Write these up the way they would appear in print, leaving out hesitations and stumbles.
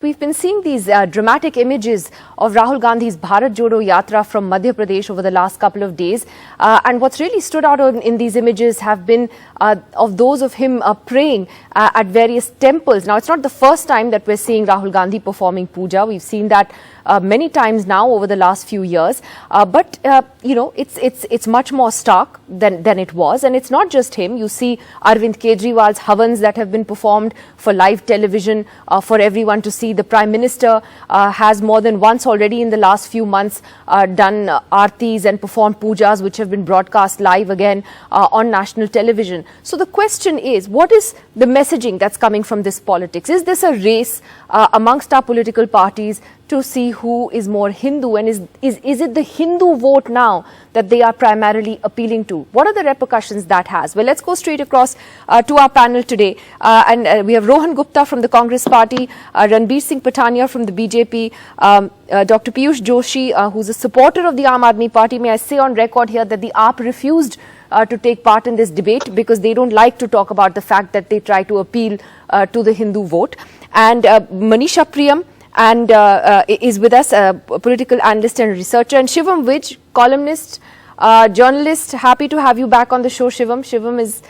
We've been seeing these dramatic images of Rahul Gandhi's Bharat Jodo Yatra from Madhya Pradesh over the last couple of days. And what's really stood out in these images have been of those of him praying at various temples. Now, it's not the first time that we're seeing Rahul Gandhi performing puja. We've seen that many times now over the last few years. But it's much more stark than it was. And it's not just him. You see Arvind Kejriwal's havans that have been performed for live television for everyone to see. The Prime Minister has more than once already in the last few months done aartis and performed pujas, which have been broadcast live again on national television. So the question is, what is the messaging that's coming from this politics? Is this a race amongst our political parties to see who is more Hindu, and is it the Hindu vote now that they are primarily appealing to? What are the repercussions that has? Well, let's go straight across to our panel today. We have Rohan Gupta from the Congress Party, Ranbir Singh Patania from the BJP, Dr. Piyush Joshi, who's a supporter of the Aam Aadmi Party. May I say on record here that the AAP refused to take part in this debate because they don't like to talk about the fact that they try to appeal to the Hindu vote. And Manisha Priyam is with us, a political analyst and researcher, and Shivam Vij, columnist, journalist. Happy to have you back on the show, Shivam. Shivam is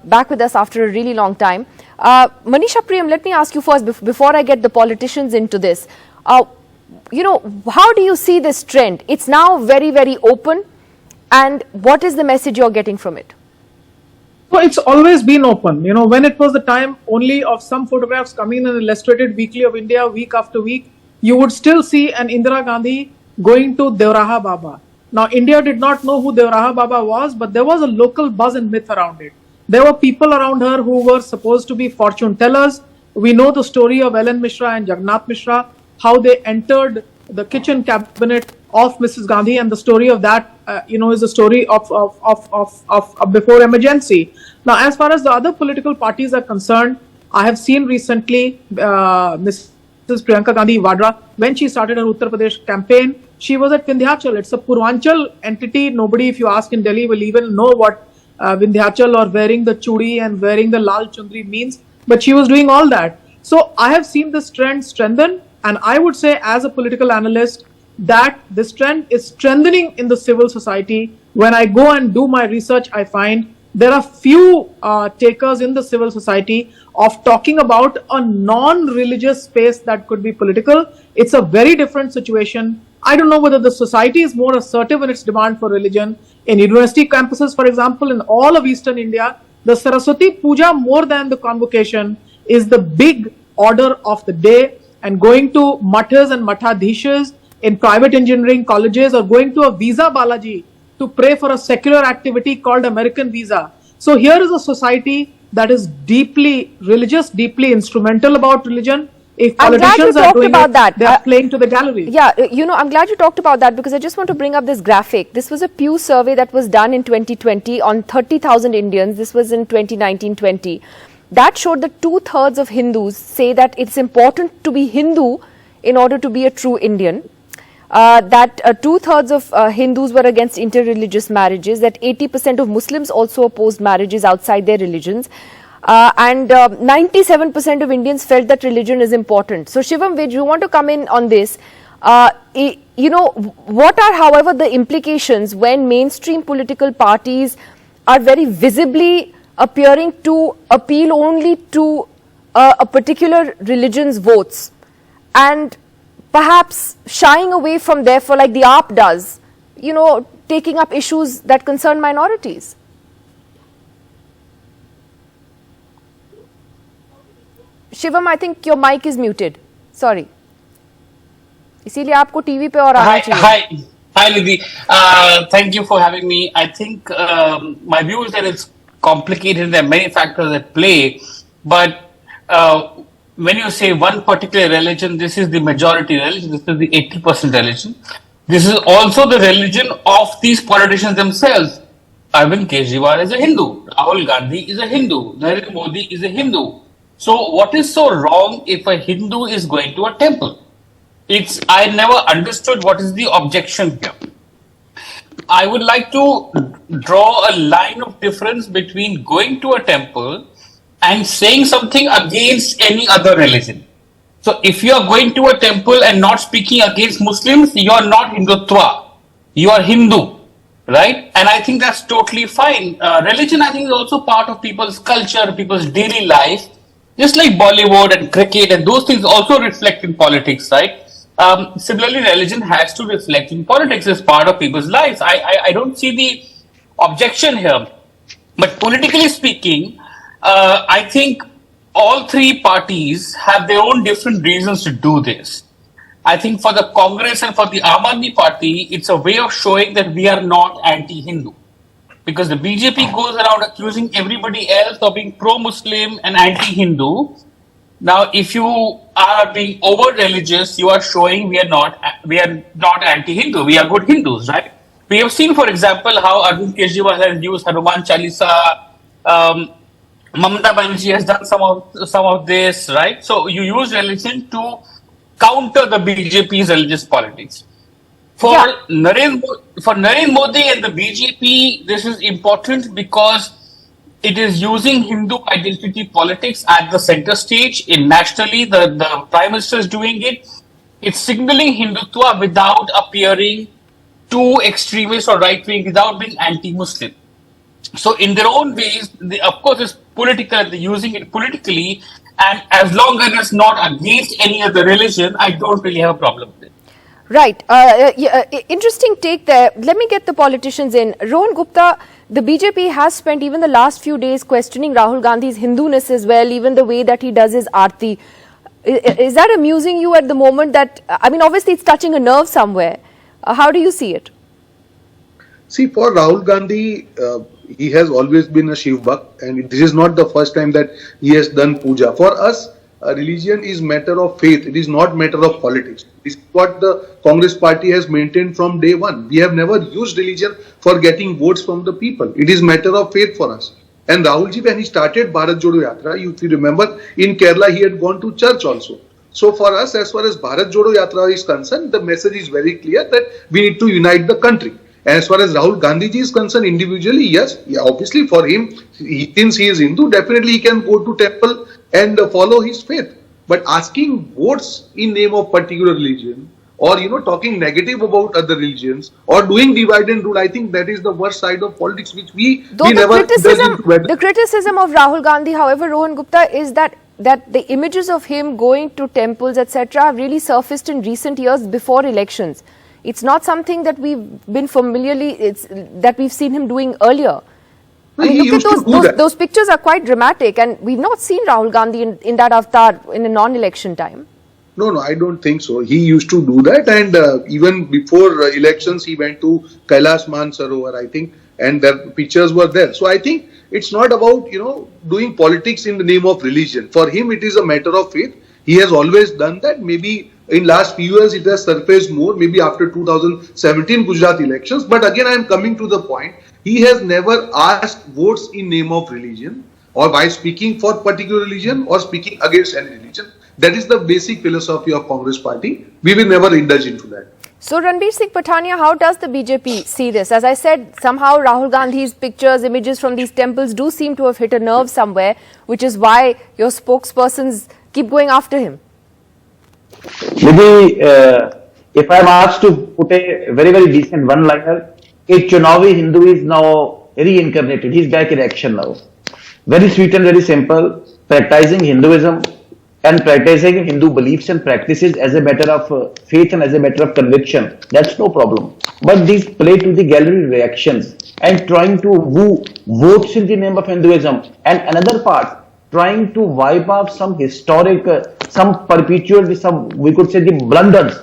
back with us after a really long time. Manisha Priyam, let me ask you first, before I get the politicians into this. How do you see this trend? It's now very, very open, and what is the message you're getting from it? Well, it's always been open. When it was the time only of some photographs coming in an illustrated weekly of India week after week, you would still see an Indira Gandhi going to Devraha Baba. Now, India did not know who Devraha Baba was, but there was a local buzz and myth around it. There were people around her who were supposed to be fortune tellers. We know the story of Ellen Mishra and Jagannath Mishra, how they entered the kitchen cabinet of Mrs. Gandhi, and the story of that, is a story of before emergency. Now, as far as the other political parties are concerned, I have seen recently Mrs. Priyanka Gandhi Vadra, when she started her Uttar Pradesh campaign, she was at Vindhyachal. It's a Purvanchal entity. Nobody, if you ask in Delhi, will even know what Vindhyachal or wearing the chudi and wearing the lal chundri means. But she was doing all that. So I have seen this trend strengthen, and I would say, as a political analyst, that this trend is strengthening in the civil society. When I go and do my research, I find there are few takers in the civil society of talking about a non-religious space that could be political. It's a very different situation. I don't know whether the society is more assertive in its demand for religion. In university campuses, for example, in all of Eastern India, the Saraswati Puja, more than the convocation, is the big order of the day. And going to mathas and mathadhishas in private engineering colleges, or going to a visa Balaji to pray for a secular activity called American visa. So here is a society that is deeply religious, deeply instrumental about religion. If politicians are doing it, they are playing to the gallery. Yeah, I'm glad you talked about that, because I just want to bring up this graphic. This was a Pew survey that was done in 2020 on 30,000 Indians. This was in 2019-20. That showed that 2/3 of Hindus say that it's important to be Hindu in order to be a true Indian. That 2/3 of Hindus were against interreligious marriages, that 80% of Muslims also opposed marriages outside their religions, and 97% of Indians felt that religion is important. So, Shivam Vij, you want to come in on this? What are, however, the implications when mainstream political parties are very visibly appearing to appeal only to a particular religion's votes, and perhaps shying away from, therefore, like the AAP does, taking up issues that concern minorities? Shivam, I think your mic is muted. Sorry. इसीलिए आपको TV पे और आना चाहिए. Hi, Nidhi. Thank you for having me. I think my view is that it's complicated. There are many factors at play, but when you say one particular religion, this is the majority religion, this is the 80% religion. This is also the religion of these politicians themselves. Arvind Kejriwal is a Hindu. Rahul Gandhi is a Hindu. Narendra Modi is a Hindu. So what is so wrong if a Hindu is going to a temple? I never understood what is the objection here. I would like to draw a line of difference between going to a temple and saying something against any other religion. So if you are going to a temple and not speaking against Muslims, you are not Hindutva. You are Hindu, right? And I think that's totally fine. Religion, I think, is also part of people's culture, people's daily life, just like Bollywood and cricket, and those things also reflect in politics, right? Similarly, religion has to reflect in politics as part of people's lives. I don't see the objection here. But politically speaking, I think all three parties have their own different reasons to do this. I think for the Congress and for the Aam Aadmi Party, it's a way of showing that we are not anti-Hindu. Because the BJP goes around accusing everybody else of being pro-Muslim and anti-Hindu. Now, if you are being over-religious, you are showing we are not anti-Hindu. We are good Hindus, right? We have seen, for example, how Arvind Kejriwal has used Hanuman Chalisa. Mamata Banerjee has done some of this, right? So you use religion to counter the BJP's religious politics. For Narendra Modi and the BJP, this is important because it is using Hindu identity politics at the center stage. Nationally, the Prime Minister is doing it. It's signaling Hindutva without appearing too extremist or right-wing, without being anti-Muslim. So in their own ways, of course, it's political, they're using it politically, and as long as it's not against any other religion, I don't really have a problem with it. Right. Interesting take there. Let me get the politicians in. Rohan Gupta, the BJP has spent even the last few days questioning Rahul Gandhi's Hindu-ness as well, even the way that he does his aarti. Is that amusing you at the moment? That, I mean, obviously it's touching a nerve somewhere. How do you see it? See, for Rahul Gandhi, he has always been a Shiv Bhakt, and this is not the first time that he has done puja. For us, religion is matter of faith. It is not matter of politics. This is what the Congress party has maintained from day one. We have never used religion for getting votes from the people. It is matter of faith for us. And Rahulji, when he started BHarat Jodo Yatra, if you remember, in Kerala, he had gone to church also. So for us, as far as BHarat Jodo Yatra is concerned, the message is very clear that we need to unite the country. And as far as Rahul Gandhi is concerned, individually, yes, obviously for him, since he is Hindu, definitely he can go to temple and follow his faith. But asking votes in name of particular religion, or talking negative about other religions, or doing divide and rule, I think that is the worst side of politics, which we never. The criticism of Rahul Gandhi, however, Rohan Gupta, is that the images of him going to temples, etc., have really surfaced in recent years before elections. It's not something that we've been that we've seen him doing earlier. I mean, look at those pictures are quite dramatic, and we've not seen Rahul Gandhi in that avatar in a non-election time. No, I don't think so. He used to do that, and even before elections, he went to Kailash Mansarovar, I think, and the pictures were there. So I think it's not about, doing politics in the name of religion. For him, it is a matter of faith. He has always done that. Maybe in last few years, it has surfaced more, maybe after 2017 Gujarat elections. But again, I am coming to the point. He has never asked votes in name of religion, or by speaking for particular religion or speaking against any religion. That is the basic philosophy of Congress party. We will never indulge into that. So Ranbir Singh Pathania, how does the BJP see this? As I said, somehow Rahul Gandhi's pictures, images from these temples do seem to have hit a nerve somewhere, which is why your spokespersons keep going after him. Maybe if I am asked to put a very, very decent one-liner, a Chunavi Hindu is now reincarnated. He is back in action now. Very sweet and very simple, practicing Hinduism and practicing Hindu beliefs and practices as a matter of faith and as a matter of conviction. That's no problem. But these play to the gallery reactions and trying to woo votes in the name of Hinduism. And another part, trying to wipe out some historic, some perpetual, we could say the blunders.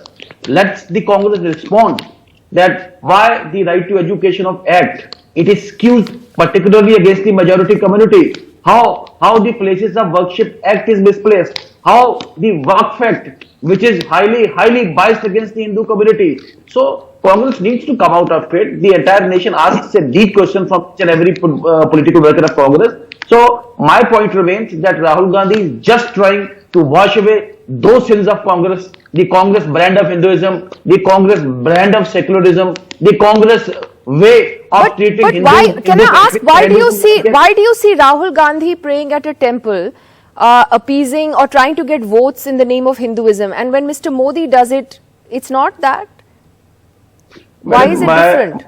Let the Congress respond that why the Right to Education of Act, it is skewed particularly against the majority community. How the Places of Worship Act is misplaced. How the Waqf Act, which is highly biased against the Hindu community. So Congress needs to come out of it. The entire nation asks a deep question from each and every political worker of Congress. So my point remains that Rahul Gandhi is just trying to wash away those sins of Congress, the Congress brand of Hinduism, the Congress brand of secularism, the Congress way of treating Hindus. Why, can I ask, why do you see Rahul Gandhi praying at a temple appeasing or trying to get votes in the name of Hinduism. And when Mr. Modi does it, it's not that. Why is it different?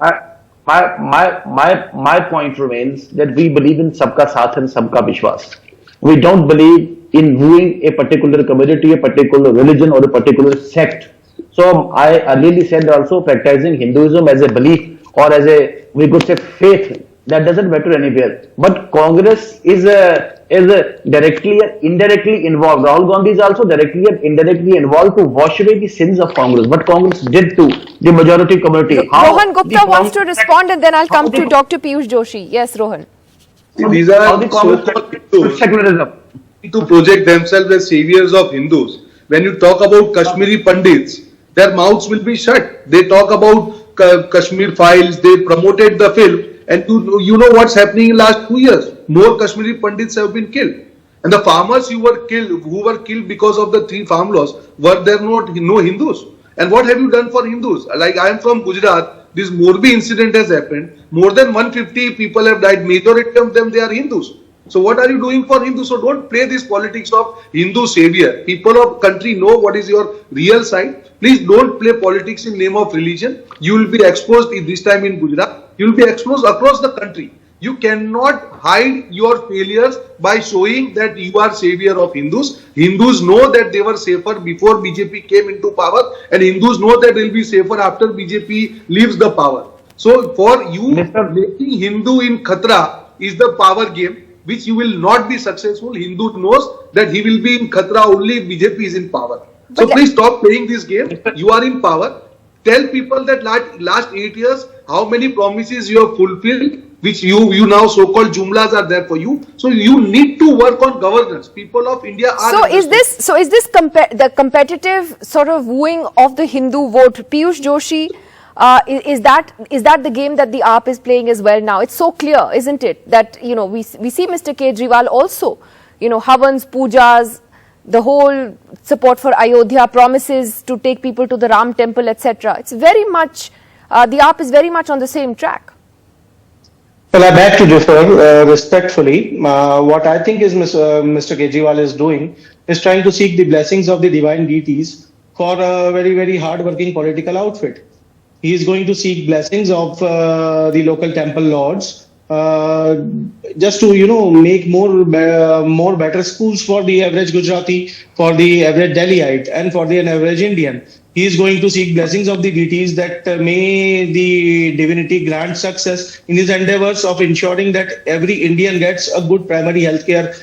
My point remains that we believe in sabka saath and sabka vishwas. We don't believe in wooing a particular community, a particular religion, or a particular sect. So I earlier said also practicing Hinduism as a belief or as a, we could say, faith, that doesn't matter anywhere. But Congress is directly and indirectly involved. Rahul Gandhi is also directly and indirectly involved to wash away the sins of Congress. What Congress did to the majority community. Rohan Gupta wants to respond, and then I'll come to Dr. Piyush Joshi. Yes, Rohan. See, these are so-called Hindus secularism to project themselves as saviors of Hindus. When you talk about Kashmiri Pandits, their mouths will be shut. They talk about Kashmir files, they promoted the film, and you know what's happening in the last 2 years. More Kashmiri Pandits have been killed. And the farmers who were killed because of the 3 farm laws, were there no Hindus? And what have you done for Hindus? Like, I am from Gujarat, this Morbi incident has happened. More than 150 people have died. Majority of them, they are Hindus. So what are you doing for Hindus? So don't play this politics of Hindu savior. People of country know what is your real side. Please don't play politics in name of religion. You will be exposed this time in Gujarat. You will be exposed across the country. You cannot hide your failures by showing that you are savior of Hindus. Hindus know that they were safer before BJP came into power, and Hindus know that they will be safer after BJP leaves the power. So for you, making Hindu in Khatra is the power game, which you will not be successful. Hindu knows that he will be in Khatra only if BJP is in power. So please stop playing this game. You are in power. Tell people that last 8 years, how many promises you have fulfilled, which you now so-called jumlas are there for you. So you need to work on governance. People of India are. So is this the competitive sort of wooing of the Hindu vote? Piyush Joshi, is that the game that the AAP is playing as well now? It's so clear, isn't it, that we see Mr. Kejriwal also, Havans, pujas, the whole support for Ayodhya, promises to take people to the Ram temple, etc. It's very much the AAP is very much on the same track. Well, I beg to differ respectfully. What I think is Mr. Kejriwal is doing is trying to seek the blessings of the divine deities for a very, very hard-working political outfit. He is going to seek blessings of the local temple lords just to, make more better schools for the average Gujarati, for the average Delhiite, and for the average Indian. He is going to seek blessings of the deities that may the divinity grant success in his endeavors of ensuring that every Indian gets a good primary health care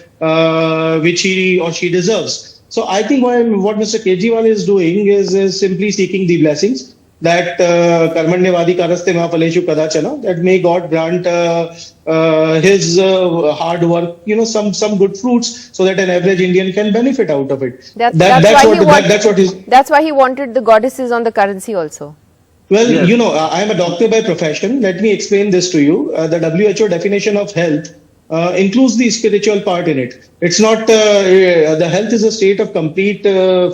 which he or she deserves. So I think what Mr. Kejriwal is doing is simply seeking the blessings that karmanyavadi karaste mahapaleshu kadachana, that may God grant his hard work, some good fruits, so that an average Indian can benefit out of it. That's why he wanted the goddesses on the currency also. Well, yes. I am a doctor by profession. Let me explain this to you. The WHO definition of health includes the spiritual part in it. It's not, the health is a state of complete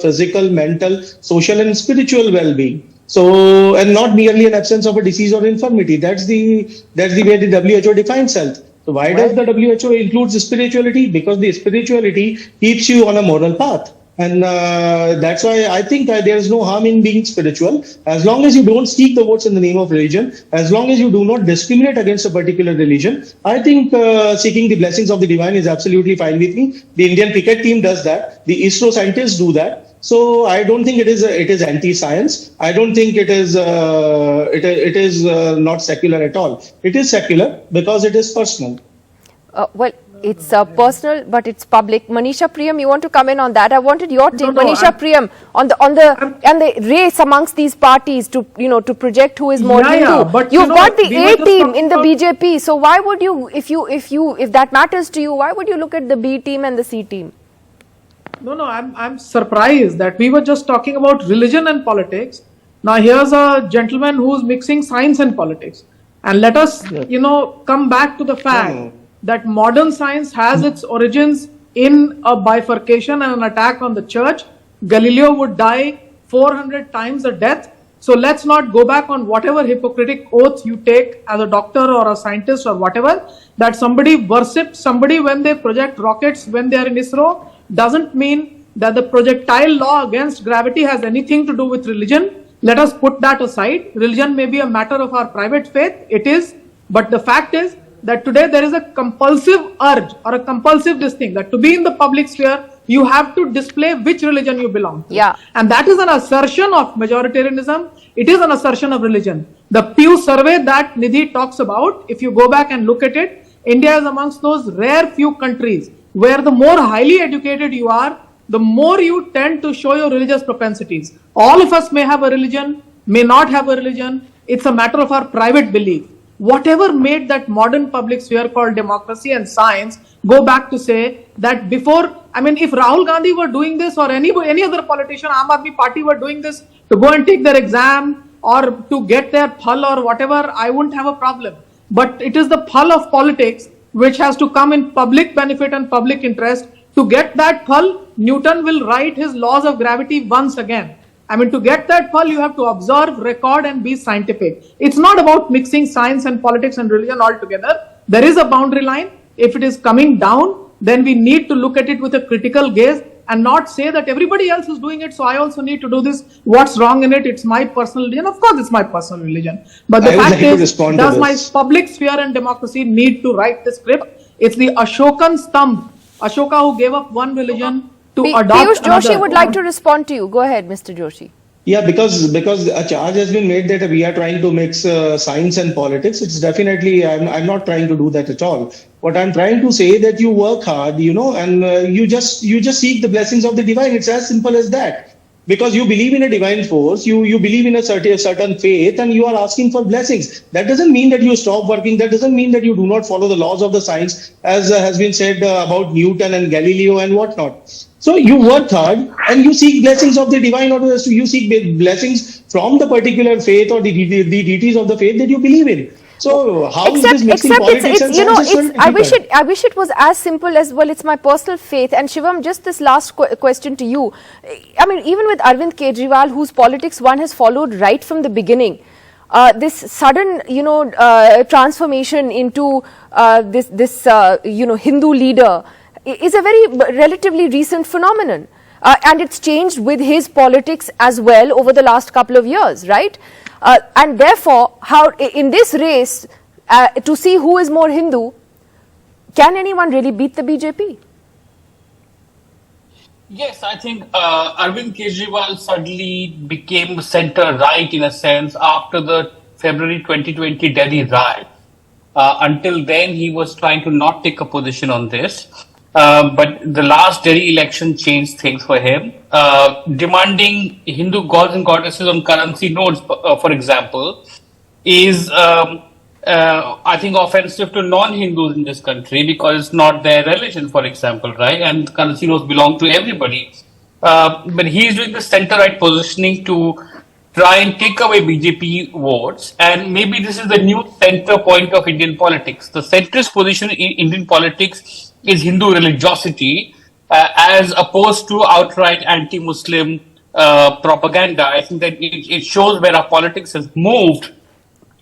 physical, mental, social and spiritual well-being. So, and not merely an absence of a disease or infirmity. That's the way the WHO defines health. So why does the WHO include spirituality? Because the spirituality keeps you on a moral path. And that's why I think there is no harm in being spiritual. As long as you don't seek the votes in the name of religion, as long as you do not discriminate against a particular religion, I think seeking the blessings of the divine is absolutely fine with me. The Indian cricket team does that. The ISRO scientists do that. So I don't think it is anti-science. I don't think it is not secular at all. It is secular because it is personal. Well, it's personal, but it's public. Manisha Priyam, you want to come in on that? I wanted your take, Manisha Priyam, on the race amongst these parties to project who is more Hindu. But you've got the A team in the BJP. So why would you, if that matters to you, why would you look at the B team and the C team? No, I'm surprised that we were just talking about religion and politics. Now here's a gentleman who's mixing science and politics. And let us, come back to the fact that modern science has its origins in a bifurcation and an attack on the church. Galileo would die 400 times a death So let's not go back on whatever hypocritic oath you take as a doctor or a scientist or whatever, that somebody worships somebody when they project rockets, when they are in ISRO, doesn't mean that the projectile law against gravity has anything to do with religion. Let us put that aside. Religion may be a matter of our private faith. It is. But the fact is that today there is a compulsive urge or a compulsive thing that to be in the public sphere, you have to display which religion you belong to. Yeah. And that is an assertion of majoritarianism. It is an assertion of religion. The Pew survey that Nidhi talks about, if you go back and look at it, India is amongst those rare few countries where the more highly educated you are, the more you tend to show your religious propensities. All of us may have a religion, may not have a religion. It's a matter of our private belief. Whatever made that modern public sphere called democracy and science go back to say that before, I mean, if Rahul Gandhi were doing this or any other politician, Aam Aadmi Party were doing this to go and take their exam or to get their phal or whatever, I wouldn't have a problem. But it is the phal of politics which has to come in public benefit and public interest. To get that phal, Newton will write his laws of gravity once again. I mean, to get that phal, you have to observe, record and be scientific. It's not about mixing science and politics and religion all together. There is a boundary line. If it is coming down, then we need to look at it with a critical gaze and not say that everybody else is doing it, so I also need to do this. What's wrong in it? It's my personal religion. Of course, it's my personal religion. But the fact is, does my public sphere and democracy need to write the script? It's the Ashokan Stambh. Ashoka who gave up one religion to adopt Piyush Joshi another. would like to respond to you. Go ahead, Mr. Joshi. Yeah, because a charge has been made that we are trying to mix science and politics. It's definitely, I'm not trying to do that at all. What I'm trying to say that you work hard, and you just seek the blessings of the divine. It's as simple as that. Because you believe in a divine force, you believe in a certain faith, and you are asking for blessings. That doesn't mean that you stop working. That doesn't mean that you do not follow the laws of the science, as has been said about Newton and Galileo and whatnot. So you work hard and you seek blessings of the divine, or you seek blessings from the particular faith or the deities of the faith that you believe in. So how is this mixing politics and science? I wish it was as simple as, well, it's my personal faith. And Shivam, just this last question to you. I mean, even with Arvind Kejriwal, whose politics one has followed right from the beginning, this sudden, transformation into this Hindu leader is a very relatively recent phenomenon. And it's changed with his politics as well over the last couple of years, right? And therefore, how in this race, to see who is more Hindu, can anyone really beat the BJP? Yes, I think Arvind Kejriwal suddenly became centre-right in a sense after the February 2020 Delhi riot. Until then, he was trying to not take a position on this. But the last Delhi election changed things for him. Demanding Hindu gods and goddesses on currency notes, for example, is, I think, offensive to non-Hindus in this country because it's not their religion, for example, right? And currency notes belong to everybody. But he's doing the center-right positioning to try and take away BJP votes. And maybe this is the new center point of Indian politics. The centrist position in Indian politics is Hindu religiosity as opposed to outright anti-Muslim propaganda. I think that it shows where our politics has moved.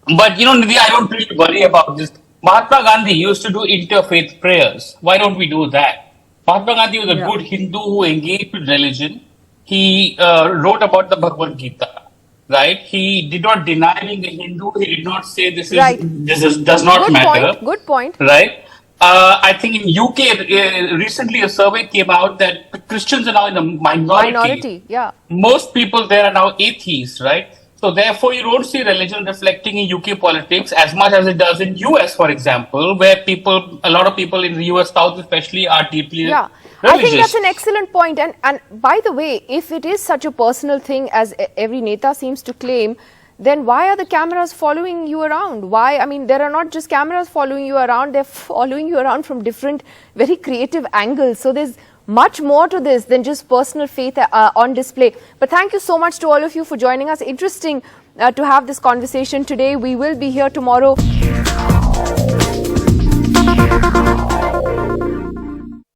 But, Nidhi, I don't really worry about this. Mahatma Gandhi used to do interfaith prayers. Why don't we do that? Mahatma Gandhi was a good Hindu who engaged with religion. He wrote about the Bhagavad Gita, right? He did not deny being a Hindu. He did not say this does not matter. Good point. Right? I think in UK, recently a survey came out that Christians are now in a minority. Yeah. Most people there are now atheists, right? So therefore, you don't see religion reflecting in UK politics as much as it does in US, for example, where a lot of people in the US South especially are deeply religious. I think that's an excellent point. And by the way, if it is such a personal thing as every Neta seems to claim, then why are the cameras following you around? Why? I mean, there are not just cameras following you around, they're following you around from different, very creative angles. So there's much more to this than just personal faith on display. But thank you so much to all of you for joining us. Interesting to have this conversation today. We will be here tomorrow.